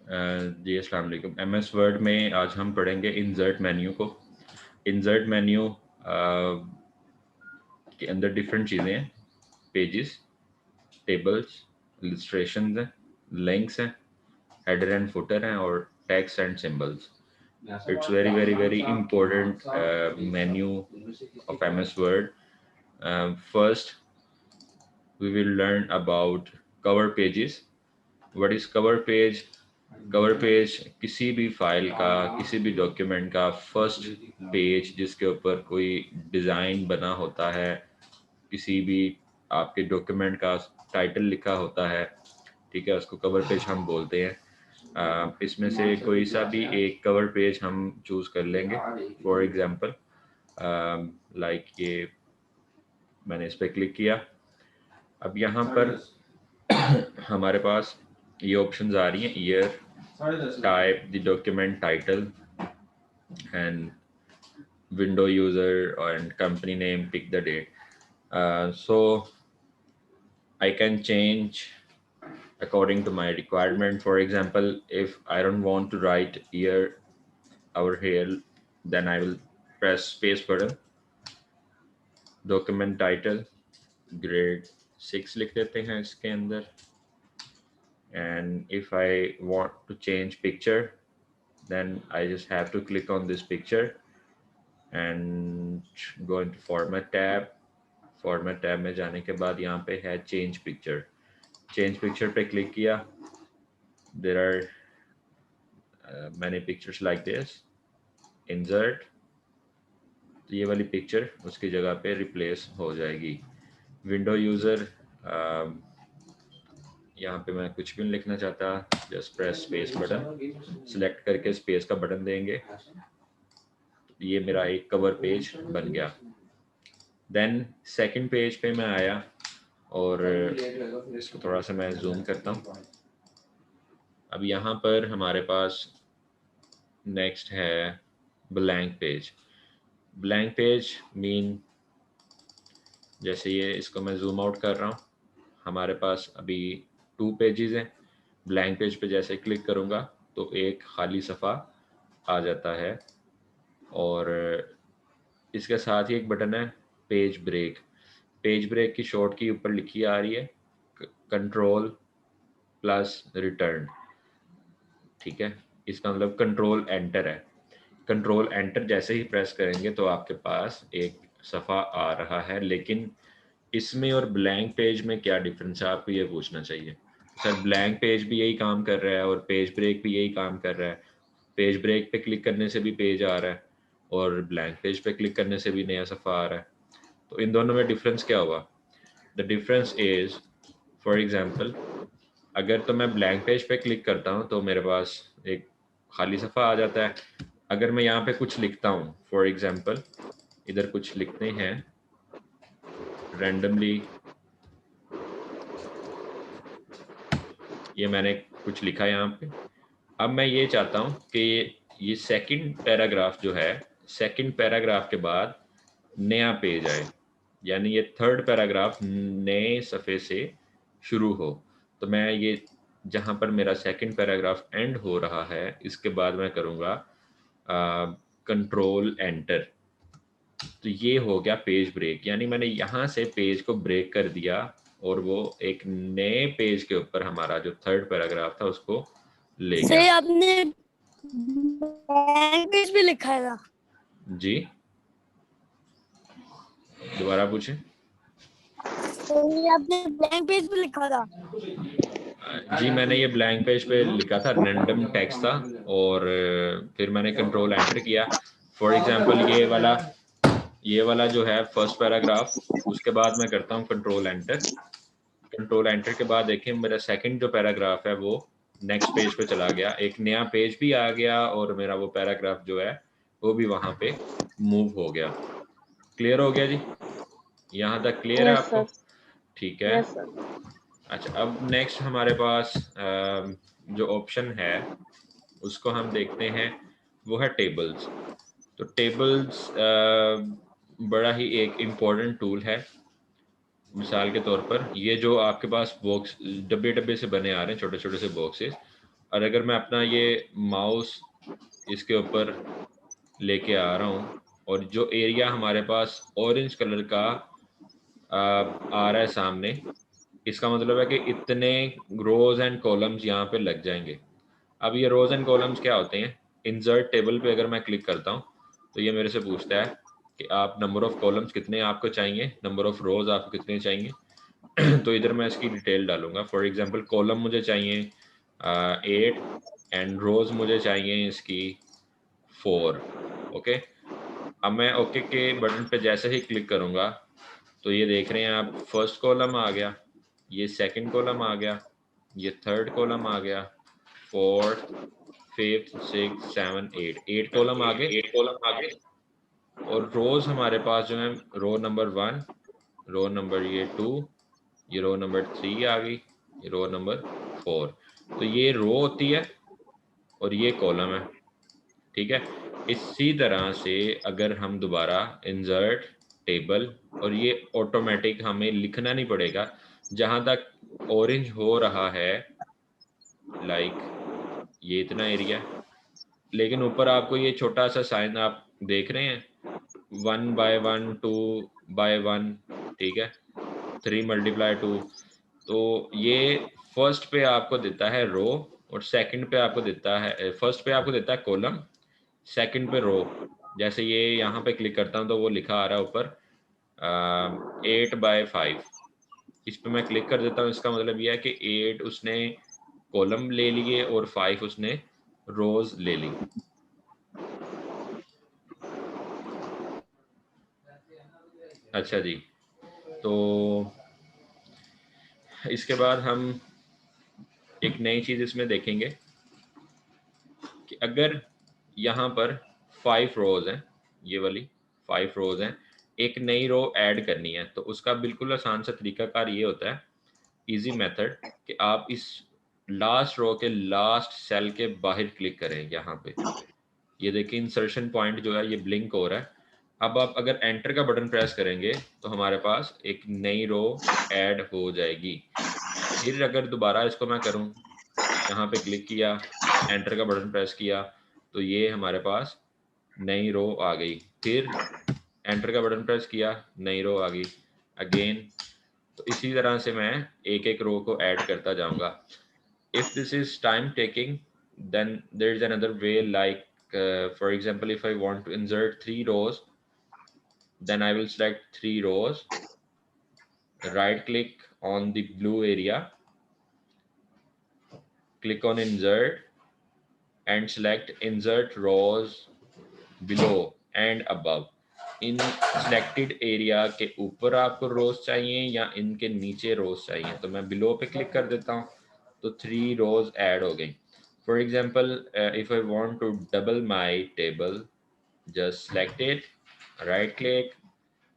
जी अस्सलाम वालेकुम। MS word में आज हम पढ़ेंगे इंसर्ट मेन्यू को। इंसर्ट मेन्यू के अंदर डिफरेंट चीज़ें हैं, पेजेस, टेबल्स, इलस्ट्रेशंस हैं, लिंक्स हैं, हेडर एंड फुटर हैं और text and symbols. It's very very important menu of MS Word. First, we will learn about cover pages. What is cover page? Cover page किसी भी file का, किसी भी document का फर्स्ट पेज जिसके ऊपर कोई डिज़ाइन बना होता है, किसी भी आपके डॉक्यूमेंट का टाइटल लिखा होता है, ठीक है, उसको कवर पेज हम बोलते हैं। इसमें से कोई सा भी एक कवर पेज हम चूज़ कर लेंगे। फॉर एग्जांपल लाइक ये मैंने इस पर क्लिक किया। अब यहाँ पर हमारे पास ये ऑप्शंस आ रही हैं, year, type the document title and window user and company name, pick the date. So I can change according to my requirement. For example, if I don't want to write year over here, then I will press space button. Document title grade 6 लिख देते हैं इसके अंदर. And if I want to change picture, then I just have to click on this picture and go into format tab. Format tab में जाने के बाद यहाँ पे है चेंज पिक्चर। चेंज पिक्चर पे क्लिक किया। There are many pictures like this. Insert, तो ये वाली पिक्चर उसकी जगह पे रिप्लेस हो जाएगी। विंडो यूज़र, यहाँ पे मैं कुछ भी नहीं लिखना चाहता, just press space button, select करके स्पेस का बटन देंगे। ये मेरा एक कवर पेज बन गया। देन सेकंड पेज पे मैं आया और इसको थोड़ा सा मैं जूम करता हूँ। अब यहाँ पर हमारे पास नेक्स्ट है blank page. Blank page mean, जैसे ये इसको मैं जूम आउट कर रहा हूँ, हमारे पास अभी 2 पेजेस हैं। ब्लैंक पेज पे जैसे क्लिक करूँगा तो एक खाली सफ़ा आ जाता है और इसके साथ ही एक बटन है पेज ब्रेक। पेज ब्रेक की शॉर्ट की ऊपर लिखी आ रही है कंट्रोल प्लस रिटर्न, ठीक है, इसका मतलब कंट्रोल एंटर है। कंट्रोल एंटर जैसे ही प्रेस करेंगे तो आपके पास एक सफ़ा आ रहा है। लेकिन इसमें और ब्लैंक पेज में क्या डिफरेंस है, आपको ये पूछना चाहिए। सर ब्लैंक पेज भी यही काम कर रहा है और पेज ब्रेक भी यही काम कर रहा है। पेज ब्रेक पे क्लिक करने से भी पेज आ रहा है और ब्लैंक पेज पे क्लिक करने से भी नया सफ़ा आ रहा है। तो इन दोनों में डिफरेंस क्या हुआ? The difference is, for example, अगर तो मैं ब्लैंक पेज पे क्लिक करता हूँ तो मेरे पास एक खाली सफ़ा आ जाता है। अगर मैं यहाँ पे कुछ लिखता हूँ, फॉर एग्जांपल इधर कुछ लिखते हैं रैंडमली, ये मैंने कुछ लिखा यहाँ पे। अब मैं ये चाहता हूँ कि ये सेकंड पैराग्राफ जो है, सेकंड पैराग्राफ के बाद नया पेज आए, यानी ये थर्ड पैराग्राफ नए सफ़े से शुरू हो। तो मैं ये जहाँ पर मेरा सेकंड पैराग्राफ एंड हो रहा है, इसके बाद मैं करूँगा कंट्रोल एंटर। तो ये हो गया पेज ब्रेक, यानी मैंने यहाँ से पेज को ब्रेक कर दिया और वो एक नए पेज के ऊपर हमारा जो थर्ड पैराग्राफ था उसको ले गया। से आपने ब्लैंक पेज भी लिखा है? जी दोबारा पूछें। आपने ब्लैंक पेज भी लिखा था? जी मैंने ये ब्लैंक पेज पे लिखा था, रैंडम टेक्स्ट था और फिर मैंने कंट्रोल एंटर किया। फॉर एग्जांपल ये वाला जो है फर्स्ट पैराग्राफ, उसके बाद मैं करता हूँ कंट्रोल एंटर। कंट्रोल एंटर के बाद देखिए मेरा सेकंड जो पैराग्राफ है वो नेक्स्ट पेज पे चला गया, एक नया पेज भी आ गया और मेरा वो पैराग्राफ जो है वो भी वहाँ पे मूव हो गया। क्लियर हो गया जी? यहाँ तक क्लियर है आपको? ठीक है। अच्छा, अब नेक्स्ट हमारे पास जो ऑप्शन है उसको हम देखते हैं, वो है टेबल्स। तो टेबल्स बड़ा ही एक इम्पोर्टेंट टूल है। मिसाल के तौर पर ये जो आपके पास बॉक्स डब्बे डब्बे से बने आ रहे हैं, छोटे छोटे से बॉक्सेस, और अगर मैं अपना ये माउस इसके ऊपर लेके आ रहा हूँ और जो एरिया हमारे पास ऑरेंज कलर का आ रहा है सामने, इसका मतलब है कि इतने रोज एंड कॉलम्स यहाँ पे लग जाएंगे। अब ये रोज एंड कॉलम्स क्या होते हैं? इंसर्ट टेबल पे अगर मैं क्लिक करता हूँ तो ये मेरे से पूछता है कि आप नंबर ऑफ कॉलम्स कितने आपको चाहिए, नंबर ऑफ रोज आपको कितने चाहिए। तो इधर मैं इसकी डिटेल डालूंगा। फॉर एग्जांपल कॉलम मुझे चाहिए 8 एंड रोज मुझे चाहिए इसकी 4। ओके, अब मैं ओके के बटन पे जैसे ही क्लिक करूंगा तो ये देख रहे हैं आप, फर्स्ट कॉलम आ गया, ये सेकंड कॉलम आ गया, ये थर्ड कॉलम आ गया, fourth, fifth, six, seven, eight, 8 column आ गए। 8 कॉलम आगे। और रोज हमारे पास जो है, रो नंबर 1, रो नंबर ये 2, ये रो नंबर 3 आ गई, ये रो नंबर 4। तो ये रो होती है और ये कॉलम है। ठीक है, इसी तरह से अगर हम दोबारा इंसर्ट टेबल, और ये ऑटोमेटिक हमें लिखना नहीं पड़ेगा, जहां तक ऑरेंज हो रहा है लाइक ये इतना एरिया, लेकिन ऊपर आपको ये छोटा सा साइन आप देख रहे हैं, 1 बाय 1, 2 बाय 1, ठीक है, 3 मल्टीप्लाई 2। तो ये फर्स्ट पे आपको देता है रो और सेकंड पे आपको देता है, फर्स्ट पे आपको देता है कॉलम, सेकंड पे रो। जैसे ये यहाँ पे क्लिक करता हूँ तो वो लिखा आ रहा है ऊपर 8/5। इस पे मैं क्लिक कर देता हूँ, इसका मतलब यह है कि 8 उसने कॉलम ले लिए और 5 उसने रोज ले ली। अच्छा जी, तो इसके बाद हम एक नई चीज इसमें देखेंगे कि अगर यहाँ पर 5 रोज हैं, ये वाली 5 रोज हैं, एक नई रो ऐड करनी है, तो उसका बिल्कुल आसान सा तरीकाकार ये होता है, इजी मेथड, कि आप इस लास्ट रो के लास्ट सेल के बाहर क्लिक करें। यहाँ पे ये देखिए इंसर्शन पॉइंट जो है ये ब्लिंक हो रहा है। अब आप अगर एंटर का बटन प्रेस करेंगे तो हमारे पास एक नई रो ऐड हो जाएगी। फिर अगर दोबारा इसको मैं करूं, यहाँ पे क्लिक किया, एंटर का बटन प्रेस किया, तो ये हमारे पास नई रो आ गई। फिर एंटर का बटन प्रेस किया, नई रो आ गई अगेन। तो इसी तरह से मैं एक एक रो को ऐड करता जाऊंगा। If this is time taking, then there is another way, like for example, if I want to insert 3 rows, then I will select 3 rows, right click on the blue area, click on insert and select insert rows below and above। In selected area के ऊपर आपको रोज चाहिए या इनके नीचे रोज चाहिए, तो मैं बिलो पे क्लिक कर देता हूँ, तो 3 रोज ऐड हो गई। For example if I want to double my table, just select it, right click,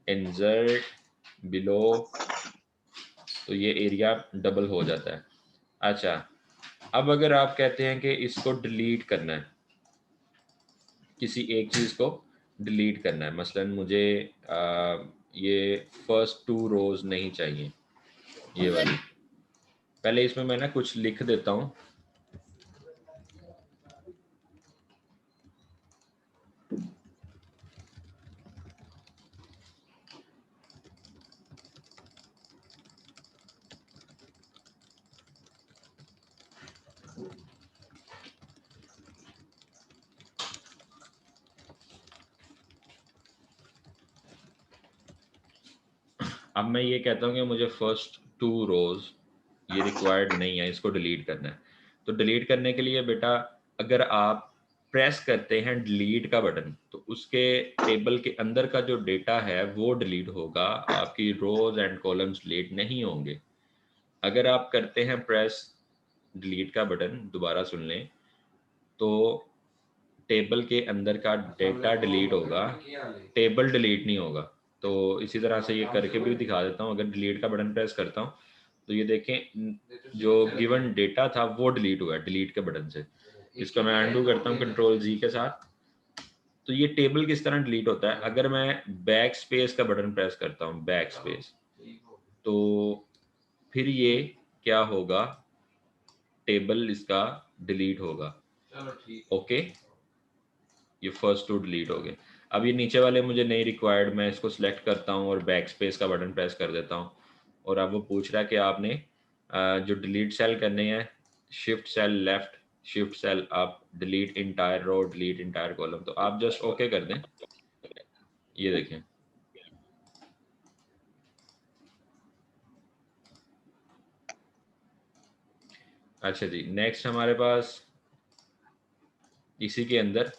insert below, तो ये एरिया डबल हो जाता है। अच्छा, अब अगर आप कहते हैं कि इसको डिलीट करना है, किसी एक चीज को डिलीट करना है, मसलन मुझे ये फर्स्ट 2 रोज नहीं चाहिए, ये वाली, पहले इसमें मैं ना कुछ लिख देता हूँ। अब मैं ये कहता हूँ कि मुझे फर्स्ट 2 रोज ये रिक्वायर्ड नहीं है, इसको डिलीट करना है। तो डिलीट करने के लिए बेटा, अगर आप प्रेस करते हैं डिलीट का बटन, तो उसके टेबल के अंदर का जो डेटा है वो डिलीट होगा, आपकी रोज एंड कॉलम्स डिलीट नहीं होंगे। अगर आप करते हैं प्रेस डिलीट का बटन, दोबारा सुन लें, तो टेबल के अंदर का डेटा डिलीट होगा, टेबल डिलीट नहीं होगा। तो इसी तरह से ये करके भी दिखा देता हूँ। अगर डिलीट का बटन प्रेस करता हूँ तो ये देखें, जो गिवन डेटा था वो डिलीट हुआ है डिलीट के बटन से। इसको मैं अनडू करता हूँ कंट्रोल जी के साथ। तो ये टेबल किस तरह डिलीट होता है, अगर मैं बैक स्पेस का बटन प्रेस करता हूँ, बैक स्पेस, तो फिर ये क्या होगा, टेबल इसका डिलीट होगा। ओके, ये फर्स्ट टू डिलीट हो गए। अब ये नीचे वाले मुझे नहीं रिक्वायर्ड, मैं इसको सिलेक्ट करता हूँ और बैक स्पेस का बटन प्रेस कर देता हूँ। और अब वो पूछ रहा है कि आपने जो डिलीट सेल करने हैं, shift cell left, shift cell up, delete entire row, delete entire column, तो आप जस्ट ओके कर दें। ये देखें, अच्छा जी, नेक्स्ट हमारे पास इसी के अंदर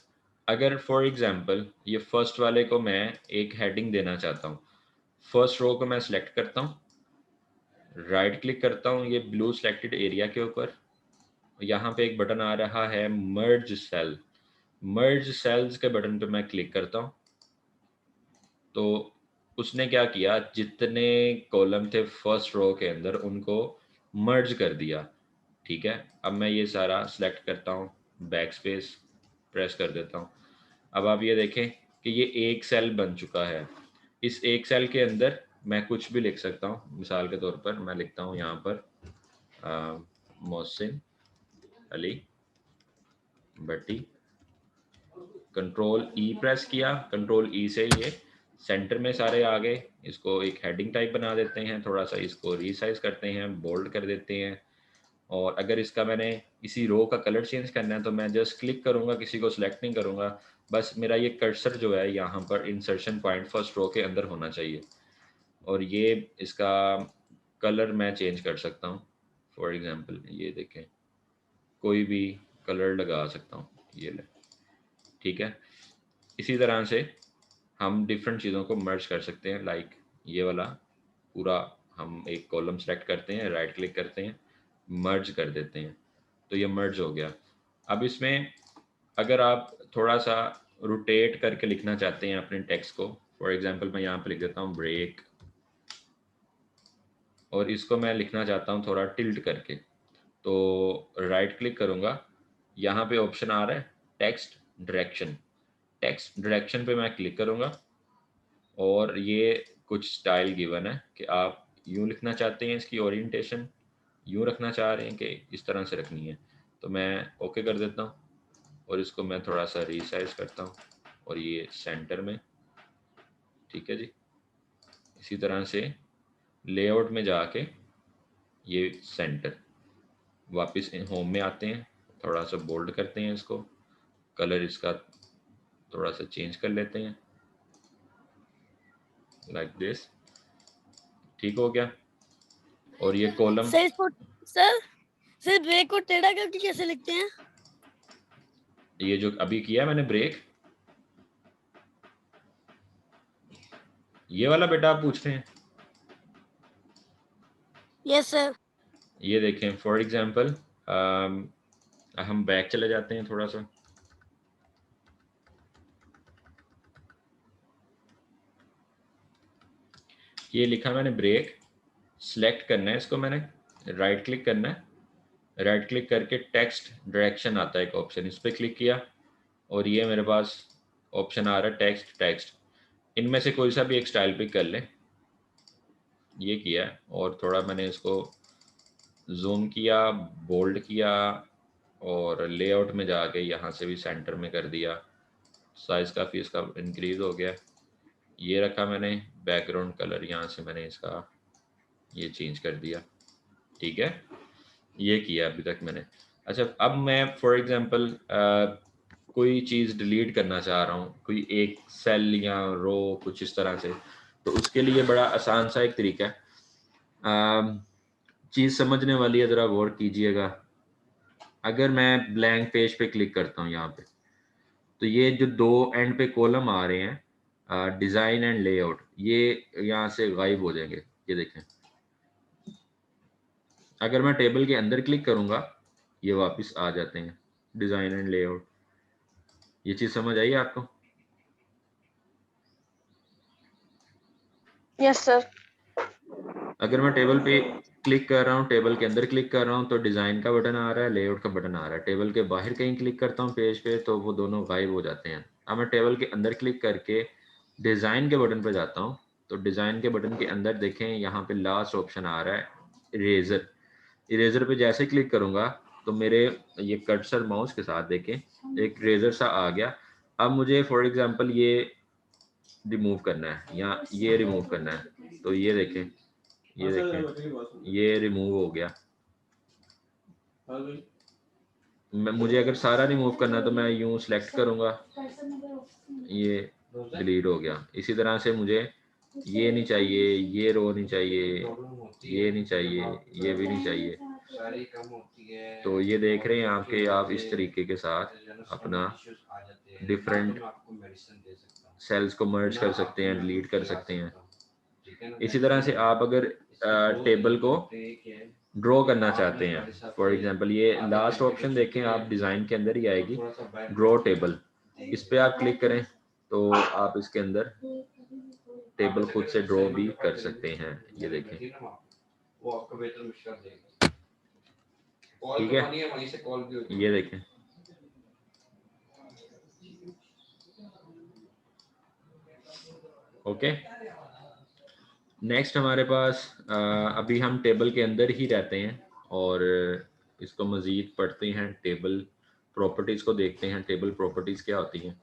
अगर फॉर एग्जांपल ये फर्स्ट वाले को मैं एक हेडिंग देना चाहता हूँ, फर्स्ट रो को मैं सिलेक्ट करता हूँ, राइट क्लिक करता हूँ ये ब्लू सिलेक्टेड एरिया के ऊपर, यहाँ पे एक बटन आ रहा है मर्ज सेल, मर्ज सेल्स के बटन पे मैं क्लिक करता हूँ। तो उसने क्या किया, जितने कॉलम थे फर्स्ट रो के अंदर उनको मर्ज कर दिया। ठीक है, अब मैं ये सारा सिलेक्ट करता हूँ, बैक स्पेस प्रेस कर देता हूँ। अब आप ये देखें कि ये एक सेल बन चुका है। इस एक सेल के अंदर मैं कुछ भी लिख सकता हूँ। मिसाल के तौर पर मैं लिखता हूँ यहाँ पर मोहसिन अली भट्टी, कंट्रोल ई प्रेस किया, कंट्रोल ई से ये सेंटर में सारे आ गए। इसको एक हेडिंग टाइप बना देते हैं, थोड़ा सा इसको रीसाइज करते हैं, बोल्ड कर देते हैं। और अगर इसका मैंने इसी रो का कलर चेंज करना है तो मैं जस्ट क्लिक करूंगा, किसी को सिलेक्ट नहीं करूंगा, बस मेरा ये कर्सर जो है यहाँ पर इंसर्शन पॉइंट फर्स्ट रो के अंदर होना चाहिए। और ये इसका कलर मैं चेंज कर सकता हूँ। फॉर एग्जांपल ये देखें, कोई भी कलर लगा सकता हूँ, ये ले, ठीक है। इसी तरह से हम डिफरेंट चीज़ों को मर्ज कर सकते हैं। लाइक ये वाला पूरा हम एक कॉलम सेलेक्ट करते हैं, राइट क्लिक करते हैं, मर्ज कर देते हैं, तो ये मर्ज हो गया। अब इसमें अगर आप थोड़ा सा रोटेट करके लिखना चाहते हैं अपने टेक्स्ट को, फॉर एग्जांपल मैं यहाँ पे लिख देता हूँ ब्रेक, और इसको मैं लिखना चाहता हूँ थोड़ा टिल्ट करके, तो राइट क्लिक करूँगा, यहाँ पे ऑप्शन आ रहा है टेक्स्ट डायरेक्शन, टेक्स्ट डायरेक्शन पे मैं क्लिक करूँगा और ये कुछ स्टाइल गिवन है कि आप यूँ लिखना चाहते हैं, इसकी ओरिएंटेशन यूँ रखना चाह रहे हैं कि इस तरह से रखनी है, तो मैं ओके कर देता हूँ और इसको मैं थोड़ा सा रीसाइज करता हूँ और ये सेंटर में, ठीक है जी। इसी तरह से लेआउट में जाके ये सेंटर, वापस होम में आते हैं, थोड़ा सा बोल्ड करते हैं इसको, कलर इसका थोड़ा सा चेंज कर लेते हैं लाइक दिस, ठीक हो गया। और ये कॉलम, सर इसको सर सर ब्रेक को टेढ़ा करके कैसे लिखते हैं? ये जो अभी किया मैंने ब्रेक, ये वाला बेटा आप पूछ रहे हैं? Yes sir. ये देखें फॉर एग्जांपल हम बैक चले जाते हैं थोड़ा सा, ये लिखा मैंने ब्रेक, सिलेक्ट करना है इसको, मैंने राइट क्लिक करना है, राइट क्लिक करके टेक्स्ट डायरेक्शन आता है एक ऑप्शन, इस पर क्लिक किया और ये मेरे पास ऑप्शन आ रहा है टेक्स्ट, टेक्स्ट, इनमें से कोई सा भी एक स्टाइल पिक कर ले, ये किया और थोड़ा मैंने इसको जूम किया, बोल्ड किया और लेआउट में जाके यहाँ से भी सेंटर में कर दिया, साइज़ काफ़ी इसका इंक्रीज हो गया। ये रखा मैंने बैकग्राउंड कलर, यहाँ से मैंने इसका ये चेंज कर दिया, ठीक है, ये किया अभी तक मैंने। अच्छा, अब मैं फॉर एग्जांपल कोई चीज़ डिलीट करना चाह रहा हूँ, कोई एक सेल या रो कुछ इस तरह से, तो उसके लिए बड़ा आसान सा एक तरीका है, चीज़ समझने वाली है, ज़रा गौर कीजिएगा। अगर मैं ब्लैंक पेज पे क्लिक करता हूँ यहाँ पे, तो ये जो दो एंड पे कॉलम आ रहे हैं डिज़ाइन एंड लेआउट, ये यहाँ से गायब हो जाएंगे, ये देखें। अगर मैं टेबल के अंदर क्लिक करूँगा ये वापस आ जाते हैं, डिज़ाइन एंड लेआउट। ये चीज़ समझ आई आपको? Yes sir. अगर मैं टेबल पे क्लिक कर रहा हूँ, टेबल के अंदर क्लिक कर रहा हूँ, तो डिज़ाइन का बटन आ रहा है, लेआउट का बटन आ रहा है। टेबल के बाहर कहीं क्लिक करता हूँ पेज पे तो वो दोनों गायब हो जाते हैं। अब मैं टेबल के अंदर क्लिक करके डिज़ाइन के बटन पे जाता हूँ, तो डिज़ाइन के बटन के अंदर देखें यहाँ पे लास्ट ऑप्शन आ रहा है इरेजर। इरेजर पे जैसे क्लिक करूँगा तो मेरे ये कर्सर माउस के साथ देखें एक रेजर सा आ गया। अब मुझे फॉर एग्जांपल ये रिमूव करना है या ये रिमूव करना है, तो ये देखें ये रिमूव हो गया। मुझे अगर सारा रिमूव करना है तो मैं यूं सेलेक्ट करूंगा, ये डिलीट हो गया। इसी तरह से मुझे ये नहीं चाहिए, ये रो नहीं चाहिए, ये नहीं चाहिए, ये भी नहीं चाहिए। तो ये देख रहे हैं आपके, आप इस तरीके के साथ अपना डिफरेंट सेल्स को मर्ज कर सकते हैं, डिलीट कर सकते हैं। इसी तरह से आप अगर टेबल को ड्रॉ करना चाहते हैं, फॉर एग्जांपल ये लास्ट ऑप्शन देखें आप, डिज़ाइन के अंदर ही आएगी ड्रॉ टेबल, इस पे आप क्लिक करें तो आप इसके अंदर टेबल खुद से ड्रॉ भी कर सकते हैं। ये देखें, ठीक है, ये देखें। ओके, नेक्स्ट हमारे पास अभी हम टेबल के अंदर ही रहते हैं और इसको मज़ीद पढ़ते हैं, टेबल प्रॉपर्टीज़ को देखते हैं। टेबल प्रॉपर्टीज़ क्या होती हैं?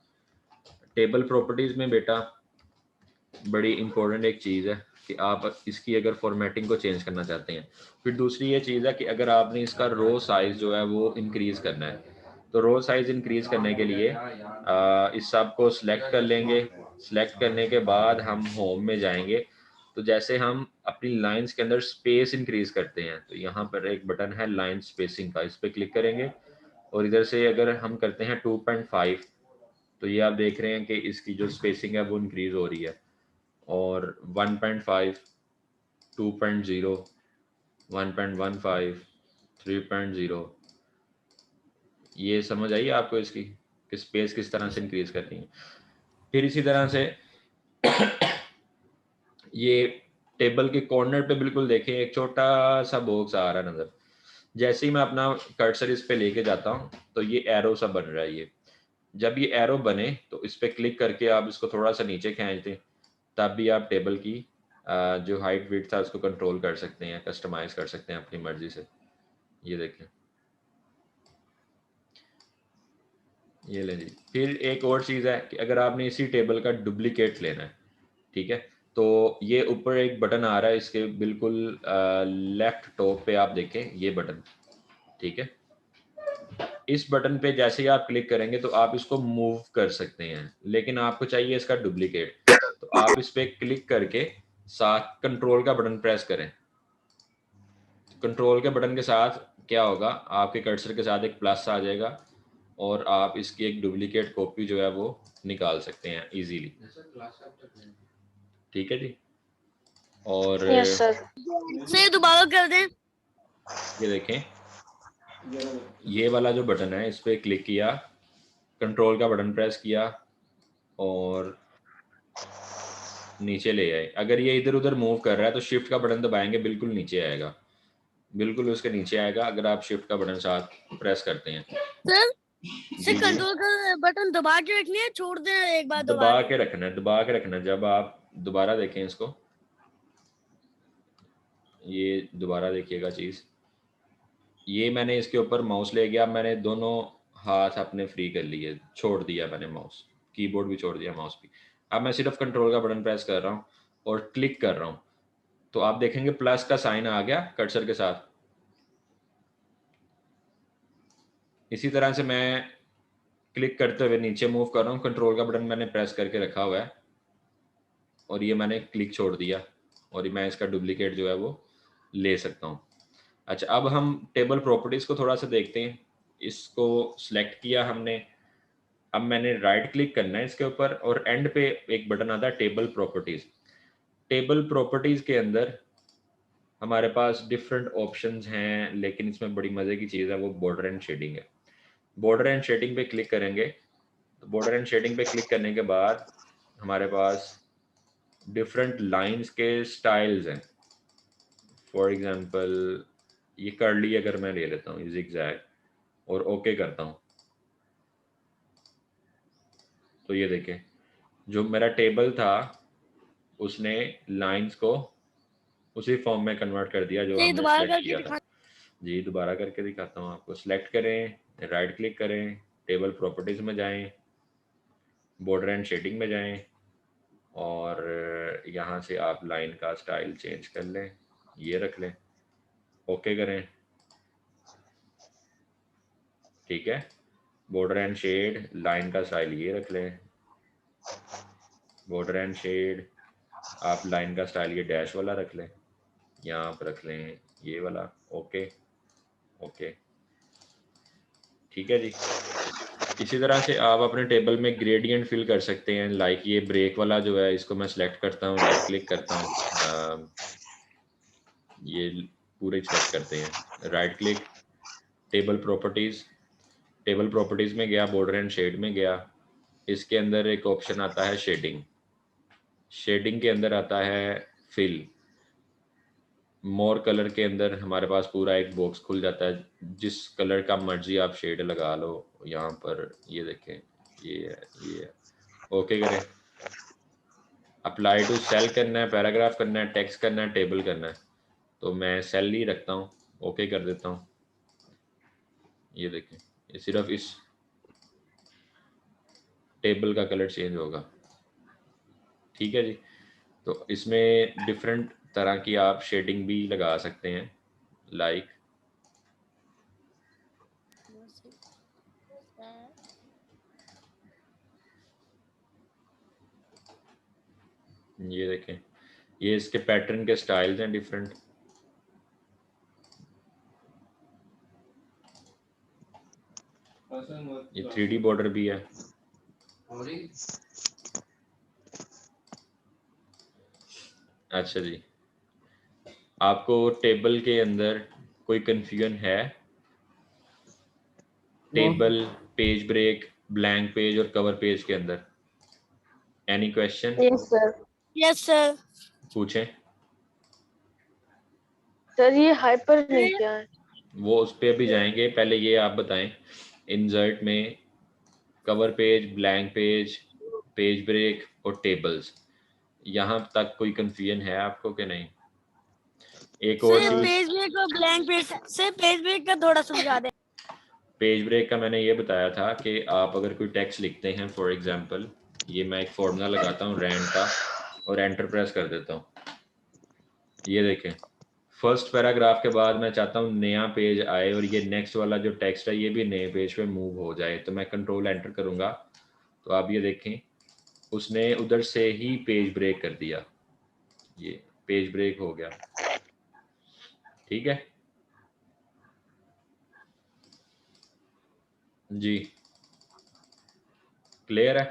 टेबल प्रॉपर्टीज़ में बेटा बड़ी इंपॉर्टेंट एक चीज़ है कि आप इसकी अगर फॉर्मेटिंग को चेंज करना चाहते हैं। फिर दूसरी ये चीज़ है कि अगर आपने इसका रो साइज़ जो है वो इंक्रीज़ करना है, तो रो साइज़ इंक्रीज़ करने के लिए इस सब को सिलेक्ट कर लेंगे। सिलेक्ट करने के बाद हम होम में जाएंगे, तो जैसे हम अपनी लाइंस के अंदर स्पेस इंक्रीज़ करते हैं तो यहाँ पर एक बटन है लाइन स्पेसिंग का, इस पर क्लिक करेंगे और इधर से अगर हम करते हैं 2.5 तो ये आप देख रहे हैं कि इसकी जो स्पेसिंग है वो इंक्रीज़ हो रही है। और 1.5, 2.0, 1.15, 3.0, ये समझ आई आपको इसकी कि स्पेस किस तरह से इंक्रीज करनी है। फिर इसी तरह से ये टेबल के कॉर्नर पे बिल्कुल देखें एक छोटा सा बॉक्स आ रहा है नजर। जैसे ही मैं अपना कर्सर इस पे लेके जाता हूँ तो ये एरो सा बन रहा है। ये जब ये एरो बने तो इस पे क्लिक करके आप इसको थोड़ा सा नीचे खींच दें, तब भी आप टेबल की जो हाइट विड्थ था उसको कंट्रोल कर सकते हैं, कस्टमाइज कर सकते हैं अपनी मर्जी से। ये देखें, ये ले जी। फिर एक और चीज़ है कि अगर आपने इसी टेबल का डुप्लीकेट लेना है, ठीक है, तो ये ऊपर एक बटन आ रहा है इसके बिल्कुल लेफ्ट टॉप पे आप देखें ये बटन, ठीक है। इस बटन पे जैसे ही आप क्लिक करेंगे तो आप इसको मूव कर सकते हैं, लेकिन आपको चाहिए इसका डुप्लीकेट। तो आप इस पे क्लिक करके साथ कंट्रोल का बटन प्रेस करें। कंट्रोल के बटन के साथ क्या होगा, आपके कर्सर के साथ एक प्लस आ जाएगा और आप इसकी एक डुप्लीकेट कॉपी जो है वो निकाल सकते हैं इजीली। ठीक है जी। और यस सर। से दोबारा कर दें। ये देखें, ये वाला जो बटन है इस पर क्लिक किया, कंट्रोल का बटन प्रेस किया और नीचे ले आए। अगर ये इधर उधर मूव कर रहा है तो शिफ्ट का बटन दबाएंगे, बिल्कुल नीचे आएगा, बिल्कुल उसके नीचे आएगा अगर आप शिफ्ट का बटन साथ प्रेस करते हैं। सर से जी जी, कंट्रोल का बटन दबा के रखनी है, छोड़ दें एक बार दबा के रखना है, दबा के रखना है। जब आप दोबारा देखें इसको, ये दोबारा देखिएगा चीज़, ये मैंने इसके ऊपर माउस ले गया, मैंने दोनों हाथ अपने फ्री कर लिए, छोड़ दिया मैंने माउस, कीबोर्ड भी छोड़ दिया, माउस भी। अब मैं सिर्फ कंट्रोल का बटन प्रेस कर रहा हूँ और क्लिक कर रहा हूँ तो आप देखेंगे प्लस का साइन आ गया कर्सर के साथ। इसी तरह से मैं क्लिक करते हुए नीचे मूव कर रहा हूँ, कंट्रोल का बटन मैंने प्रेस करके रखा हुआ है और ये मैंने क्लिक छोड़ दिया और मैं इसका डुप्लीकेट जो है वो ले सकता हूँ। अच्छा, अब हम टेबल प्रॉपर्टीज़ को थोड़ा सा देखते हैं। इसको सिलेक्ट किया हमने, अब मैंने राइट क्लिक करना है इसके ऊपर और एंड पे एक बटन आता है टेबल प्रॉपर्टीज़। टेबल प्रॉपर्टीज़ के अंदर हमारे पास डिफरेंट ऑप्शंस हैं, लेकिन इसमें बड़ी मज़े की चीज़ है वो बॉर्डर एंड शेडिंग है। बॉर्डर एंड शेडिंग पे क्लिक करेंगे तो बॉर्डर एंड शेडिंग पे क्लिक करने के बाद हमारे पास डिफरेंट लाइंस के स्टाइल्स हैं। फॉर एग्जांपल ये कर्ली अगर मैं ले लेता हूँ, ज़िगज़ैग, और ओके करता हूँ तो ये देखें जो मेरा टेबल था उसने लाइंस को उसी फॉर्म में कन्वर्ट कर दिया जो से हमने दोबारा सेलेक्ट करके किया था। दिखा। जी दोबारा करके दिखाता हूँ आपको। सिलेक्ट करें, राइट क्लिक करें, टेबल प्रॉपर्टीज में जाएं, बॉर्डर एंड शेडिंग में जाएं और यहाँ से आप लाइन का स्टाइल चेंज कर लें, ये रख लें, ओके करें। ठीक है, बॉर्डर एंड शेड, लाइन का स्टाइल ये रख लें, बॉर्डर एंड शेड, आप लाइन का स्टाइल ये डैश वाला रख लें, यहाँ आप रख लें ये वाला, ओके ओके। ठीक है जी। इसी तरह से आप अपने टेबल में ग्रेडियंट फिल कर सकते हैं। लाइक ये ब्रेक वाला जो है, इसको मैं सेलेक्ट करता हूँ, राइट क्लिक करता हूँ, ये पूरे सेलेक्ट करते हैं, right click, table properties, table properties में गया, बॉर्डर एंड शेड में गया, इसके अंदर एक ऑप्शन आता है शेडिंग, शेडिंग के अंदर आता है फिल, मोर कलर के अंदर हमारे पास पूरा एक बॉक्स खुल जाता है, जिस कलर का मर्जी आप शेड लगा लो। यहाँ पर ये देखें, ये है, ओके करें। अप्लाई टू सेल करना है, पैराग्राफ करना है, टेक्स्ट करना है, टेबल करना है, तो मैं सेल ही रखता हूँ, ओके कर देता हूँ। ये देखें, ये सिर्फ इस टेबल का कलर चेंज होगा। ठीक है जी। तो इसमें डिफरेंट तरह की आप शेडिंग भी लगा सकते हैं, लाइक ये देखें, ये इसके पैटर्न के स्टाइल्स हैं डिफरेंट। ये 3D बॉर्डर भी है। अच्छा जी, आपको टेबल के अंदर कोई कंफ्यूजन है? Table, page break, blank page और कवर पेज के अंदर any question? Yes sir. Yes sir. पूछें। सर ये हाइपर लिंक क्या है? वो उस पर भी जाएंगे, पहले ये आप बताएं, इंसर्ट में cover page, blank page, page break और टेबल्स, यहाँ तक कोई कंफ्यूजन है आपको कि नहीं? एक और सर चीज, पेज ब्रेक और blank page, sir page break का थोड़ा समझा दें। पेज ब्रेक का मैंने ये बताया था कि आप अगर कोई टेक्स्ट लिखते हैं, फॉर एग्जांपल ये मैं एक फॉर्मूला लगाता हूँ रैंड का और एंटर प्रेस कर देता हूँ, ये देखें फर्स्ट पैराग्राफ के बाद मैं चाहता हूँ नया पेज आए और ये नेक्स्ट वाला जो टेक्स्ट है ये भी नए पेज पे मूव हो जाए, तो मैं कंट्रोल एंटर करूँगा, तो आप ये देखें उसने उधर से ही पेज ब्रेक कर दिया, ये पेज ब्रेक हो गया। ठीक है जी, क्लियर है?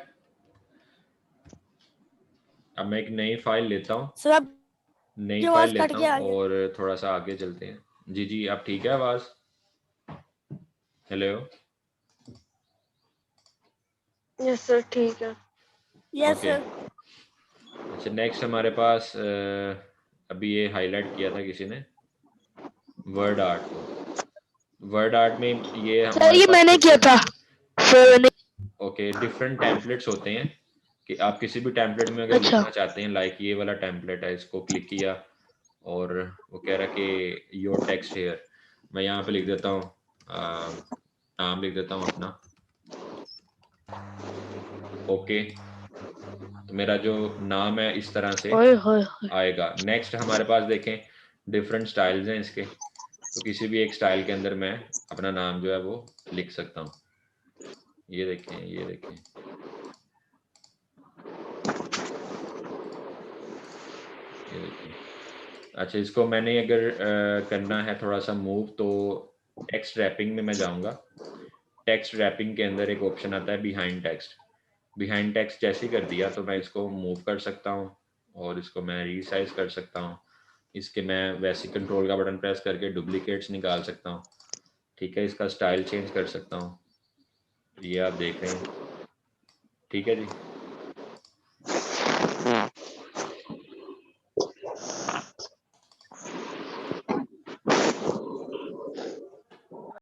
अब मैं एक नई फाइल लेता हूँ, सर आप नई फाइल आवाज कट लेता के आ हूँ गया। और थोड़ा सा आगे चलते हैं। जी जी, अब ठीक है आवाज़? हेलो? यस सर ठीक है। Yes okay. सर। अच्छा, नेक्स्ट हमारे पास अभी ये हाईलाइट किया था किसी ने, वर्ड आर्ट को। वर्ड आर्ट में ये सर हमारे ये पास मैंने किया डिफरेंट, था सर। ओके, डिफरेंट टेम्पलेट्स होते हैं कि आप किसी भी टेम्पलेट में अगर अच्छा लिखना चाहते हैं, लाइक ये वाला टेम्पलेट है, इसको क्लिक किया और वो कह रहा है कि योर टेक्स्ट हेयर, मैं यहाँ पे लिख देता हूँ, नाम लिख देता हूँ अपना, ओके, तो मेरा जो नाम है इस तरह से ओए होए आएगा। नेक्स्ट हमारे पास देखें डिफरेंट स्टाइल्स हैं इसके, तो किसी भी एक स्टाइल के अंदर मैं अपना नाम जो है वो लिख सकता हूँ। ये देखें, ये देखें, ये देखें। अच्छा, इसको मैंने अगर करना है थोड़ा सा मूव, तो टेक्स्ट रैपिंग में मैं जाऊंगा। टेक्स्ट रैपिंग के अंदर एक ऑप्शन आता है बिहाइंड टेक्स्ट, बिहाइंड टेक्स्ट जैसे ही कर दिया तो मैं इसको मूव कर सकता हूँ और इसको मैं रीसाइज कर सकता हूँ। इसके मैं वैसे कंट्रोल का बटन प्रेस करके डुप्लीकेट्स निकाल सकता हूँ। ठीक है, इसका स्टाइल चेंज कर सकता हूँ, ये आप देख रहे हैं। ठीक है जी।